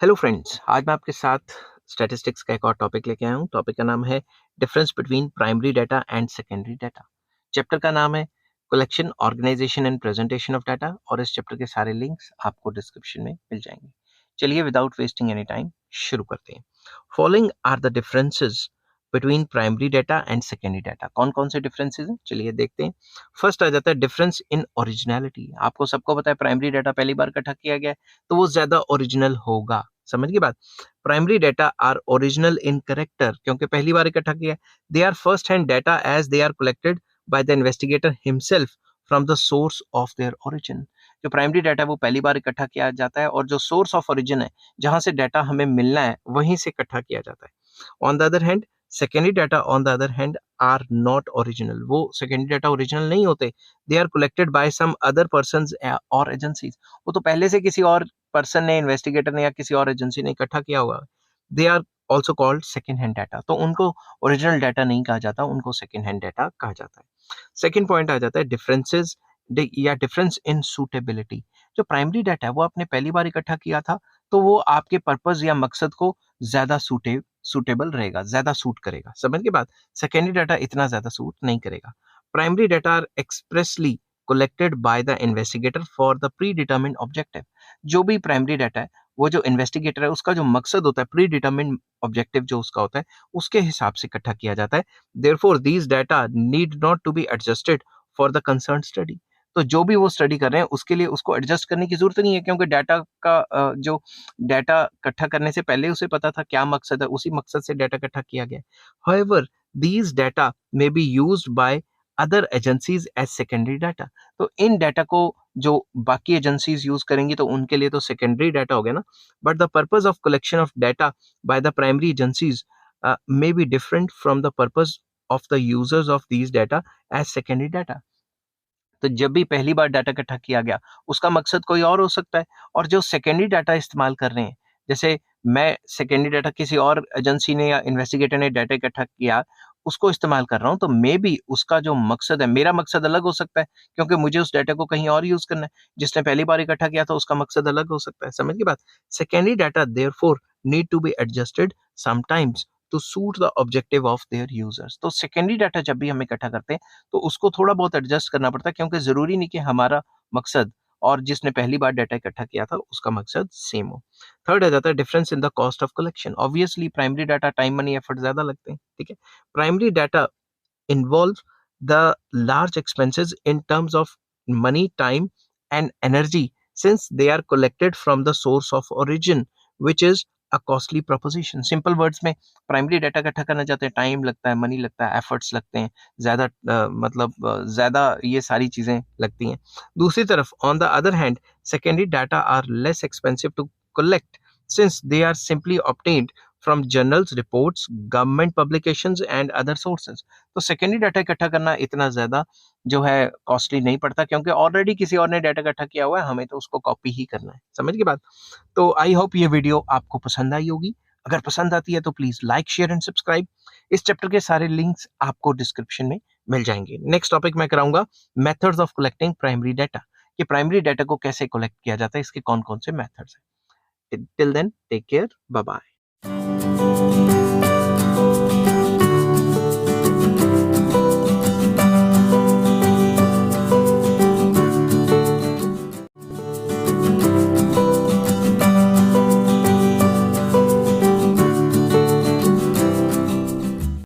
Hello friends, आज मैं आपके साथ स्टैटिस्टिक्स का एक और टॉपिक लेके आया हूँ। टॉपिक का नाम है difference between primary data and secondary data. Chapter का नाम है collection, organisation and presentation of data और इस चैप्टर के सारे लिंक्स आपको डिस्क्रिप्शन में मिल जाएंगे। चलिए विदाउट वेस्टिंग एनी टाइम शुरू करते हैं। Following are the differences between primary data and secondary data. कौन कौन से डिफरेंसेस हैं, चलिए देखते हैं। फर्स्ट आ जाता है डिफरेंस इन ओरिजिनलिटी। आपको सबको पता है प्राइमरी डाटा पहली बार इकट्ठा किया गया है तो वो ज्यादा ओरिजिनल होगा। समझ गई बात। Primary data are original in character, क्योंकि पहली बार इकट्ठा किया। They are first hand data as they are collected by the investigator himself from the source of their origin. जो प्राइमरी डाटा है वो पहली बार इकट्ठा किया जाता है और जो सोर्स ऑफ ओरिजिन है, जहां से डाटा हमें मिलना है, वहीं से इकट्ठा किया जाता है। On the other hand secondary data on the other hand are not original. वो सेकेंडरी डाटा ओरिजिनल नहीं होते। They are collected by some other person और एजेंसीज। वो तो पहले से किसी और पर्सन ने, इन्वेस्टिगेटर ने या किसी और एजेंसी ने इकट्ठा किया होगा। They are also called second hand data. तो उनको ओरिजिनल डाटा नहीं कहा जाता, उनको सेकेंड हैंड डाटा कहा जाता है। सेकेंड पॉइंट आ जाता है डिफरेंसेस या डिफरेंस इन सूटेबिलिटी। जो प्राइमरी डाटा है वो आपने पहली बार इकट्ठा किया था, तो वो आपके पर्पज या मकसद को ज्यादा सूटेबल रहेगा, ज्यादा सूट करेगा। समझ के बाद सेकेंडरी डाटा इतना ज्यादा सूट नहीं करेगा। Primary data are expressly collected by the investigator for the predetermined objective। जो भी प्राइमरी डाटा है, वो जो इन्वेस्टिगेटर है उसका जो मकसद होता है, प्री डिटर्मिन ऑब्जेक्टिव जो उसका होता है, उसके हिसाब से इकट्ठा किया जाता है। Therefore these data need not to be adjusted for the concern study. तो जो भी वो स्टडी कर रहे हैं उसके लिए उसको एडजस्ट करने की जरूरत नहीं है, क्योंकि डाटा का जो डाटा इकट्ठा करने से पहले उसे पता था क्या मकसद है, उसी मकसद से डाटा इकट्ठा किया गया। However these data may be used by other agencies as secondary data. तो इन डाटा को जो बाकी एजेंसीज यूज करेंगी तो उनके लिए तो सेकेंडरी डाटा हो गया ना। But the purpose of collection of data by the primary agencies may be different from the purpose of the users of these data as secondary data. तो जब भी पहली बार डाटा इकट्ठा किया गया, उसका मकसद कोई और हो सकता है। और जो सेकेंडरी डाटा इस्तेमाल कर रहे हैं, जैसे मैं सेकेंडरी डाटा किसी और एजेंसी ने या इन्वेस्टिगेटर ने डाटा इकट्ठा किया, उसको इस्तेमाल कर रहा हूँ, तो मे बी उसका जो मकसद है, मेरा मकसद अलग हो सकता है, क्योंकि मुझे उस डाटा को कहीं और यूज करना है। जिसने पहली बार इकट्ठा किया था उसका मकसद अलग हो सकता है। समझ की बात। Secondary data therefore need to be adjusted sometimes to suit the objective of their users. तो सेकेंडरी डाटा जब भी हम इकट्ठा करते हैं तो उसको थोड़ा बहुत एडजस्ट करना पड़ता है, क्योंकि जरूरी नहीं कि हमारा मकसद और जिसने पहली बार डाटा इकट्ठा किया था उसका मकसद सेम हो। थर्ड आ जाता है difference in the cost of collection. Obviously primary data time, money, effort ज्यादा लगते हैं। ठीक है। Primary data involve the large expenses in terms of money, time, and energy, since they are collected from the source of origin, which is a costly proposition। Simple words में primary data इकट्ठा करना चाहते हैं, time लगता है, money लगता है, efforts लगते हैं, ज्यादा ज्यादा ये सारी चीजें लगती हैं। दूसरी तरफ on the other hand secondary data are less expensive to collect, since they are simply obtained from journals, reports, government publications and other sources। तो सेकेंडरी डाटा इकट्ठा करना इतना ज्यादा जो है कॉस्टली नहीं पड़ता, क्योंकि ऑलरेडी किसी और ने डाटा इकट्ठा किया हुआ है, हमें तो उसको कॉपी ही करना है। समझ की बात। तो आई होप ये वीडियो आपको पसंद आई होगी। अगर पसंद आती है तो please like, share and subscribe. इस चैप्टर के सारे लिंक्स आपको डिस्क्रिप्शन में मिल जाएंगे। नेक्स्ट टॉपिक मैं कराऊंगा methods of collecting primary data, कि प्राइमरी डाटा को कैसे कलेक्ट किया जाता है, इसके कौन कौन से मेथड्स हैं। Till then take care, bye bye.